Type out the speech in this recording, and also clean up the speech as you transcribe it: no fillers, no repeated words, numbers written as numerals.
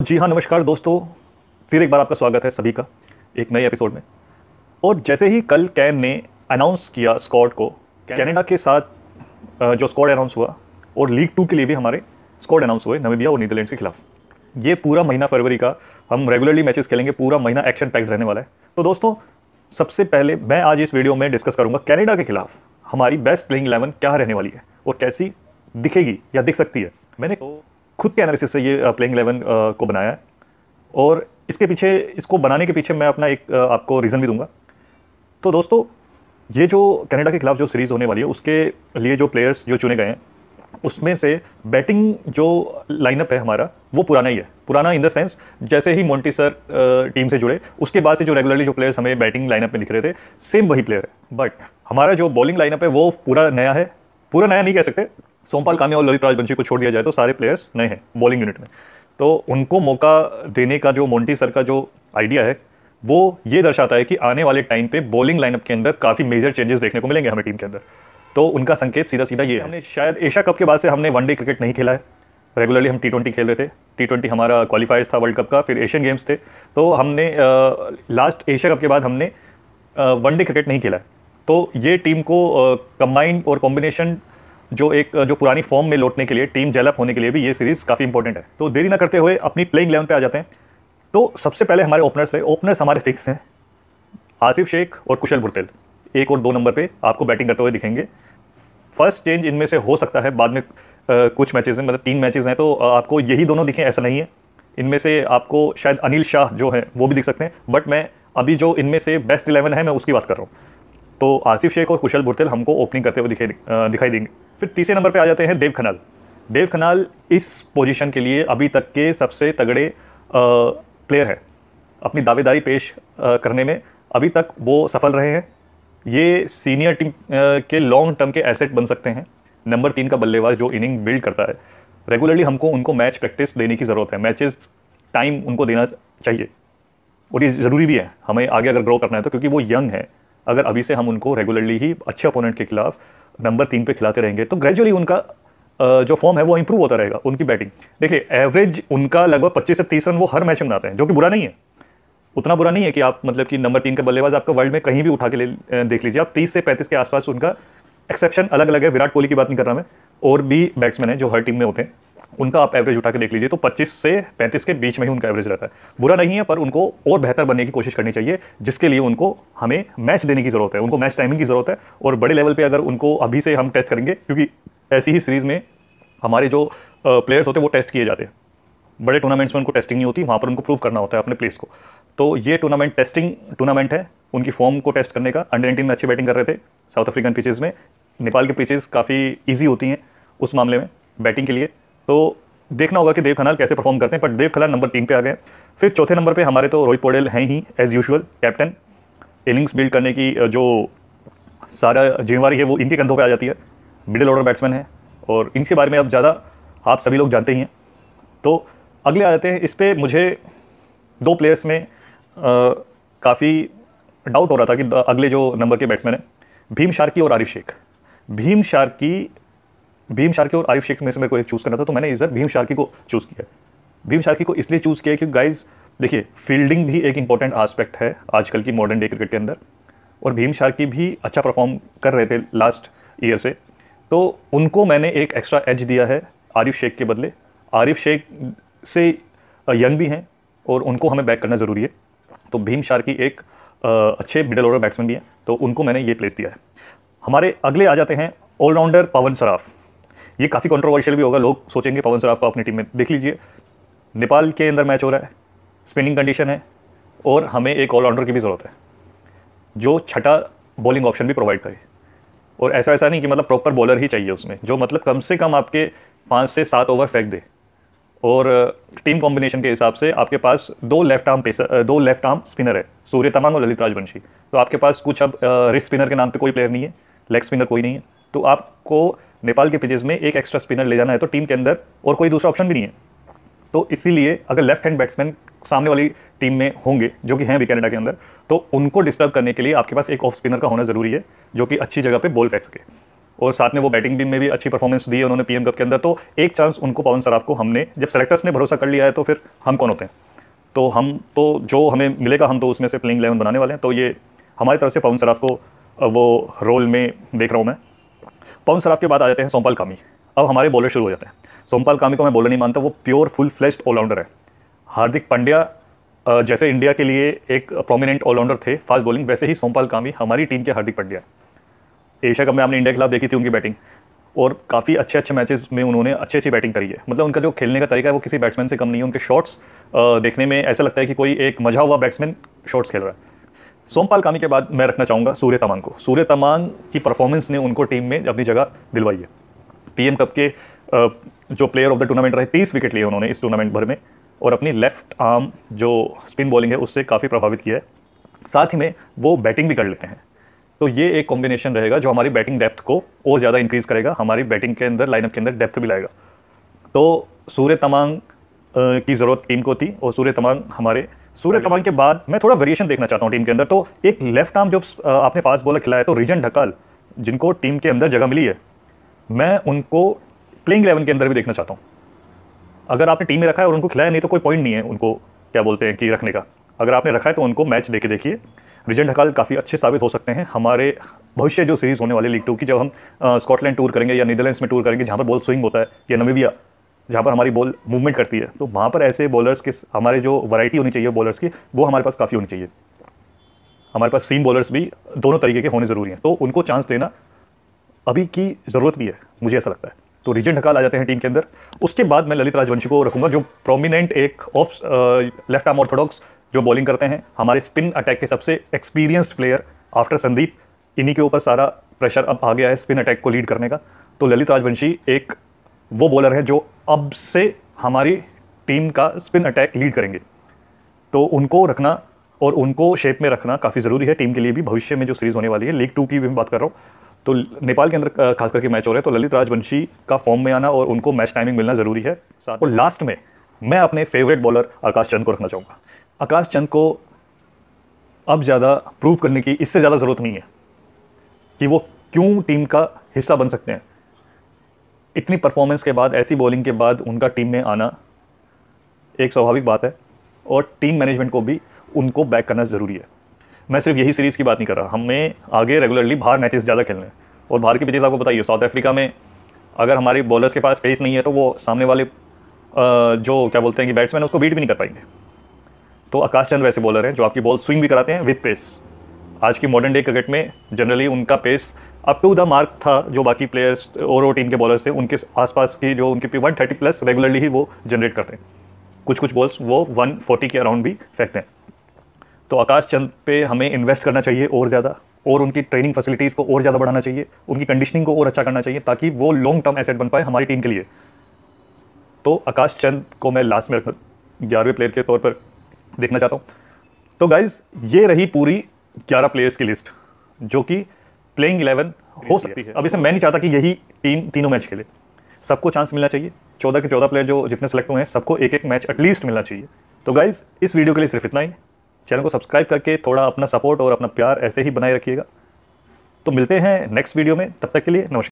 जी हाँ, नमस्कार दोस्तों। फिर एक बार आपका स्वागत है सभी का एक नए एपिसोड में। और जैसे ही कल कैन ने अनाउंस किया स्क्वाड को, कनाडा के साथ जो स्क्वाड अनाउंस हुआ और लीग 2 के लिए भी हमारे स्क्वाड अनाउंस हुए नामीबिया और नीदरलैंड्स के खिलाफ। ये पूरा महीना फरवरी का हम रेगुलरली मैचेस खेलेंगे, पूरा महीना एक्शन पैक्ड रहने वाला है। तो दोस्तों, सबसे पहले मैं आज इस वीडियो में डिस्कस करूंगा कनाडा के खिलाफ हमारी बेस्ट प्लेइंग 11 क्या रहने वाली है और कैसी दिखेगी या दिख सकती है। मैंने खुद के एनालिसिस से ये प्लेइंग 11 को बनाया है और इसको बनाने के पीछे मैं अपना एक आपको रीज़न भी दूंगा। तो दोस्तों, ये जो कनाडा के खिलाफ जो सीरीज़ होने वाली है उसके लिए जो प्लेयर्स जो चुने गए हैं उसमें से बैटिंग जो लाइनअप है हमारा वो पुराना ही है। पुराना इन द सेंस, जैसे ही मोंटी सर टीम से जुड़े उसके बाद से जो रेगुलरली जो प्लेयर्स हमें बैटिंग लाइनअप में दिख रहे थे सेम वही प्लेयर है। बट हमारा जो बॉलिंग लाइनअप है वो पूरा नया है। पूरा नया नहीं कह सकते, सोमपाल काम्या और ललित राजवंशी को छोड़ दिया जाए तो सारे प्लेयर्स नए हैं बॉलिंग यूनिट में। तो उनको मौका देने का जो मोंटी सर का जो आइडिया है वो ये दर्शाता है कि आने वाले टाइम पे बॉलिंग लाइनअप के अंदर काफ़ी मेजर चेंजेस देखने को मिलेंगे हमें टीम के अंदर। तो उनका संकेत सीधा सीधा ये है। हमने शायद एशिया कप के बाद से हमने वनडे क्रिकेट नहीं खेला है। रेगुलरली हम T20 खेल रहे थे। T20 हमारा क्वालिफायर्स था वर्ल्ड कप का, फिर एशियन गेम्स थे। तो हमने लास्ट एशिया कप के बाद हमने वनडे क्रिकेट नहीं खेला है। तो ये टीम को कंबाइंड और कॉम्बिनेशन जो पुरानी फॉर्म में लौटने के लिए, टीम डेवलप होने के लिए भी ये सीरीज़ काफ़ी इंपॉर्टेंट है। तो देरी ना करते हुए अपनी प्लेइंग 11 पे आ जाते हैं। तो सबसे पहले हमारे ओपनर्स रहे। ओपनर्स हमारे फिक्स हैं, आसिफ शेख और कुशल भुरतेल 1 और 2 नंबर पे आपको बैटिंग करते हुए दिखेंगे। फर्स्ट चेंज इनमें से हो सकता है बाद में कुछ मैचेस में, मतलब 3 मैचेस हैं तो आपको यही दोनों दिखें ऐसा नहीं है। इनमें से आपको शायद अनिल शाह जो है वो भी दिख सकते हैं। बट मैं अभी जो इनमें से बेस्ट 11 है मैं उसकी बात कर रहा हूँ। तो आसिफ शेख और कुशल भुरतेल हमको ओपनिंग करते हुए दिखाई देंगे। फिर तीसरे नंबर पे आ जाते हैं देव खन्नाल। देव खन्नाल इस पोजीशन के लिए अभी तक के सबसे तगड़े प्लेयर है। अपनी दावेदारी पेश करने में अभी तक वो सफल रहे हैं। ये सीनियर टीम के लॉन्ग टर्म के एसेट बन सकते हैं। नंबर 3 का बल्लेबाज जो इनिंग बिल्ड करता है। रेगुलरली हमको उनको मैच प्रैक्टिस देने की ज़रूरत है, मैचेस टाइम उनको देना चाहिए और ये ज़रूरी भी है हमें आगे अगर ग्रो करना है तो, क्योंकि वो यंग है। अगर अभी से हम उनको रेगुलरली ही अच्छे अपोनेंट के खिलाफ नंबर 3 पे खिलाते रहेंगे तो ग्रेजुअली उनका जो फॉर्म है वो इंप्रूव होता रहेगा। उनकी बैटिंग देखिए, एवरेज उनका लगभग 25 से 30 रन वो हर मैच में बनाते हैं, जो कि बुरा नहीं है। उतना बुरा नहीं है कि आप मतलब कि नंबर 3 का बल्लेबाज आपका वर्ल्ड में कहीं भी उठा के देख लीजिए आप, 30 से 35 के आसपास उनका एक्सेप्शन अलग अलग है। विराट कोहली की बात नहीं कर रहा मैं, और भी बैट्समैन है जो हर टीम में होते हैं, उनका आप एवरेज उठा के देख लीजिए तो 25 से 35 के बीच में ही उनका एवरेज रहता है। बुरा नहीं है, पर उनको और बेहतर बनने की कोशिश करनी चाहिए, जिसके लिए उनको हमें मैच देने की ज़रूरत है, उनको मैच टाइमिंग की ज़रूरत है। और बड़े लेवल पे अगर उनको अभी से हम टेस्ट करेंगे, क्योंकि ऐसी ही सीरीज़ में हमारे जो प्लेयर्स होते हैं वो टेस्ट किए जाते हैं। बड़े टूर्नामेंट्स में उनको टेस्टिंग नहीं होती, वहाँ पर उनको प्रूव करना होता है अपने प्लेस को। तो ये टूर्नामेंट टेस्टिंग टूर्नामेंट है उनकी फॉर्म को टेस्ट करने का। अंडर 19 में अच्छी बैटिंग कर रहे थे साउथ अफ्रीकन पिचेज़ में। नेपाल के पिचेज़ काफ़ी ईजी होती हैं उस मामले में बैटिंग के लिए। तो देखना होगा कि देव खन्नाल कैसे परफॉर्म करते हैं। पर देव खन्नाल नंबर 3 पे आ गए। फिर चौथे नंबर पे हमारे तो रोहित पौडेल हैं he as usual captain. Innings build करने की जो सारा जिम्मेवारी है वो इनके कंधों पे आ जाती है। मिडिल ऑर्डर बैट्समैन है और इनके बारे में अब ज़्यादा आप सभी लोग जानते ही हैं। तो अगले आ जाते हैं। इस पर मुझे 2 प्लेयर्स में काफ़ी डाउट हो रहा था कि अगले जो नंबर के बैट्समैन हैं भीम शार्की और आरिफ शेख। भीम शार्की और आरिफ शेख में से मेरे को एक चूज़ करना था, तो मैंने इधर भीम शार्की को चूज़ किया। भीम शार्की को इसलिए चूज़ किया क्योंकि गाइज देखिए, फील्डिंग भी एक इंपॉर्टेंट आस्पेक्ट है आजकल की मॉडर्न डे क्रिकेट के अंदर, और भीम शार्की भी अच्छा परफॉर्म कर रहे थे लास्ट ईयर से। तो उनको मैंने एक एक्स्ट्रा एज दिया है आरिफ शेख के बदले। आरिफ शेख से यंग भी हैं और उनको हमें बैक करना ज़रूरी है। तो भीम शार्की एक अच्छे मिडिल ऑर्डर बैट्समैन भी हैं, तो उनको मैंने ये प्लेस दिया है। हमारे अगले आ जाते हैं ऑलराउंडर पवन सराफ। ये काफ़ी कंट्रोवर्शियल भी होगा, लोग सोचेंगे पवन सराफ को अपनी टीम में। देख लीजिए, नेपाल के अंदर मैच हो रहा है, स्पिनिंग कंडीशन है और हमें एक ऑलराउंडर की भी ज़रूरत है जो छठा बॉलिंग ऑप्शन भी प्रोवाइड करे। और ऐसा नहीं कि मतलब प्रॉपर बॉलर ही चाहिए उसमें, जो मतलब कम से कम आपके 5 से 7 ओवर फेंक दे। और टीम कॉम्बिनेशन के हिसाब से आपके पास 2 लेफ्ट आर्म स्पिनर है, सूर्य तमांग और ललित राजवंशी। तो आपके पास कुछ अब रिस्ट स्पिनर के नाम पे कोई प्लेयर नहीं है, लेग स्पिनर कोई नहीं है। तो आपको नेपाल के पिचेस में एक एक्स्ट्रा स्पिनर ले जाना है तो टीम के अंदर और कोई दूसरा ऑप्शन भी नहीं है। तो इसीलिए अगर लेफ्ट हैंड बैट्समैन सामने वाली टीम में होंगे, जो कि हैं भी कनाडा के अंदर, तो उनको डिस्टर्ब करने के लिए आपके पास एक ऑफ स्पिनर का होना ज़रूरी है जो कि अच्छी जगह पे बॉल फेंक सके। और साथ में वो बैटिंग भी में भी अच्छी परफॉर्मेंस दी है उन्होंने पीएम कप के अंदर। तो एक चांस उनको पवन सराफ को हमने, जब सेलेक्टर्स ने भरोसा कर लिया है तो फिर हम कौन होते हैं। तो हम तो जो हमें मिलेगा हम तो उसमें से प्लेइंग 11 बनाने वाले हैं। तो ये हमारी तरफ से पवन सराफ को वो रोल में देख रहा हूँ मैं। पवन सराफ के बाद आ जाते हैं सोमपाल कामी। अब हमारे बॉलर शुरू हो जाते हैं। सोमपाल कामी को मैं बॉलर नहीं मानता, वो प्योर फुल फ्लेश्ड ऑलराउंडर है। हार्दिक पांड्या जैसे इंडिया के लिए एक प्रोमिनेंट ऑलराउंडर थे फास्ट बॉलिंग, वैसे ही सोमपाल कामी हमारी टीम के हार्दिक पांड्या। एशिया कप में आपने इंडिया के खिलाफ देखी थी उनकी बैटिंग, और काफ़ी अच्छे अच्छे मैचेस में उन्होंने अच्छी बैटिंग करी है। मतलब उनका जो खेलने का तरीका है वो किसी बैट्समैन से कम नहीं है। उनके शॉट्स देखने में ऐसा लगता है कि कोई एक मजा हुआ बैट्समैन शॉट्स खेल रहा है। सोमपाल कामी के बाद मैं रखना चाहूँगा सूर्य तमांग को। सूर्य तमांग की परफॉर्मेंस ने उनको टीम में अपनी जगह दिलवाई है। पीएम कप के जो प्लेयर ऑफ द टूर्नामेंट रहे, 30 विकेट लिए उन्होंने इस टूर्नामेंट भर में, और अपनी लेफ्ट आर्म जो स्पिन बॉलिंग है उससे काफ़ी प्रभावित किया है। साथ ही में वो बैटिंग भी कर लेते हैं। तो ये एक कॉम्बिनेशन रहेगा जो हमारी बैटिंग डेप्थ को और ज़्यादा इंक्रीज़ करेगा, हमारी बैटिंग के अंदर, लाइनअप के अंदर डेप्थ भी लाएगा। तो सूर्य तमांग की ज़रूरत टीम को थी, और सूर्य तमांग के बाद मैं थोड़ा वेरिएशन देखना चाहता हूँ टीम के अंदर। तो एक लेफ्ट आर्म जो आपने फास्ट बॉलर खिलाया, तो रिजन ढकाल जिनको टीम के अंदर जगह मिली है, मैं उनको प्लेइंग 11 के अंदर भी देखना चाहता हूँ। अगर आपने टीम में रखा है और उनको खिलाया नहीं तो कोई पॉइंट नहीं है उनको, क्या बोलते हैं कि रखने का। अगर आपने रखा है तो उनको मैच देके देखिए। रिजन ढकाल काफ़ी अच्छे साबित हो सकते हैं हमारे भविष्य जो सीरीज़ होने वाली लीग 2 की, जब हम स्कॉटलैंड टूर करेंगे या नीदरलैंड्स में टूर करेंगे जहाँ पर बॉल स्विंग होता है, या नमीबिया जहाँ पर हमारी बॉल मूवमेंट करती है, तो वहाँ पर ऐसे बॉलर्स के हमारे जो वैरायटी होनी चाहिए बॉलर्स की, वो हमारे पास काफ़ी होनी चाहिए। हमारे पास सीम बॉलर्स भी दोनों तरीके के होने ज़रूरी हैं, तो उनको चांस देना अभी की ज़रूरत भी है, मुझे ऐसा लगता है। तो रिजन ढकाल आ जाते हैं टीम के अंदर। उसके बाद मैं ललित राजवंशी को रखूँगा, जो प्रोमिनेंट एक ऑफ लेफ्ट आर्म ऑर्थोडॉक्स जो बॉलिंग करते हैं, हमारे स्पिन अटैक के सबसे एक्सपीरियंस्ड प्लेयर आफ्टर संदीप। इन्हीं के ऊपर सारा प्रेशर अब आ गया है स्पिन अटैक को लीड करने का। तो ललित राजवंशी एक वो बॉलर है जो अब से हमारी टीम का स्पिन अटैक लीड करेंगे। तो उनको रखना और उनको शेप में रखना काफ़ी ज़रूरी है टीम के लिए भी। भविष्य में जो सीरीज़ होने वाली है लीग 2 की भी मैं बात कर रहा हूँ, तो नेपाल के अंदर खास करके मैच हो रहे हैं, तो ललित राजवंशी का फॉर्म में आना और उनको मैच टाइमिंग मिलना ज़रूरी है। और लास्ट में मैं अपने फेवरेट बॉलर आकाश चंद को रखना चाहूँगा। आकाश चंद को अब ज़्यादा प्रूव करने की इससे ज़्यादा ज़रूरत नहीं है कि वो क्यों टीम का हिस्सा बन सकते हैं। इतनी परफॉर्मेंस के बाद, ऐसी बॉलिंग के बाद उनका टीम में आना एक स्वाभाविक बात है, और टीम मैनेजमेंट को भी उनको बैक करना ज़रूरी है। मैं सिर्फ यही सीरीज़ की बात नहीं कर रहा, हमें आगे रेगुलरली बाहर मैचेस ज़्यादा खेलने हैं। और बाहर की पिचेस आपको बताइए, साउथ अफ्रीका में अगर हमारे बॉलर्स के पास पेस नहीं है तो वो सामने वाले जो क्या बोलते हैं कि बैट्समैन उसको बीट भी नहीं कर पाएंगे। तो आकाश चंद वैसे बॉलर हैं जो आपकी बॉल स्विंग भी कराते हैं विद पेस। आज की मॉडर्न डे क्रिकेट में जनरली उनका pace up to the mark था, जो बाकी प्लेयर्स और टीम के बॉलर्स थे उनके आसपास की जो उनकी 130 प्लस रेगुलरली ही वो जनरेट करते हैं। कुछ बॉल्स वो 140 के अराउंड भी फेंकते हैं। तो आकाश चंद पे हमें इन्वेस्ट करना चाहिए और ज़्यादा, और उनकी ट्रेनिंग फैसिलिटीज़ को और ज़्यादा बढ़ाना चाहिए, उनकी कंडीशनिंग को और अच्छा करना चाहिए, ताकि वो लॉन्ग टर्म एसेट बन पाए हमारी टीम के लिए। तो आकाश चंद को मैं लास्ट में 11वें प्लेयर के तौर पर देखना चाहता हूँ। तो गाइज, ये रही पूरी 11 प्लेयर्स की लिस्ट जो कि प्लेइंग 11 हो सकती है। अब इसे मैं नहीं चाहता कि यही टीम तीनों मैच खेले, सबको चांस मिलना चाहिए। 14 के 14 प्लेयर जो जितने सेलेक्ट हुए हैं सबको एक एक मैच एटलीस्ट मिलना चाहिए। तो गाइज, इस वीडियो के लिए सिर्फ इतना ही। चैनल को सब्सक्राइब करके थोड़ा अपना सपोर्ट और अपना प्यार ऐसे ही बनाए रखिएगा। तो मिलते हैं नेक्स्ट वीडियो में, तब तक के लिए नमस्कार।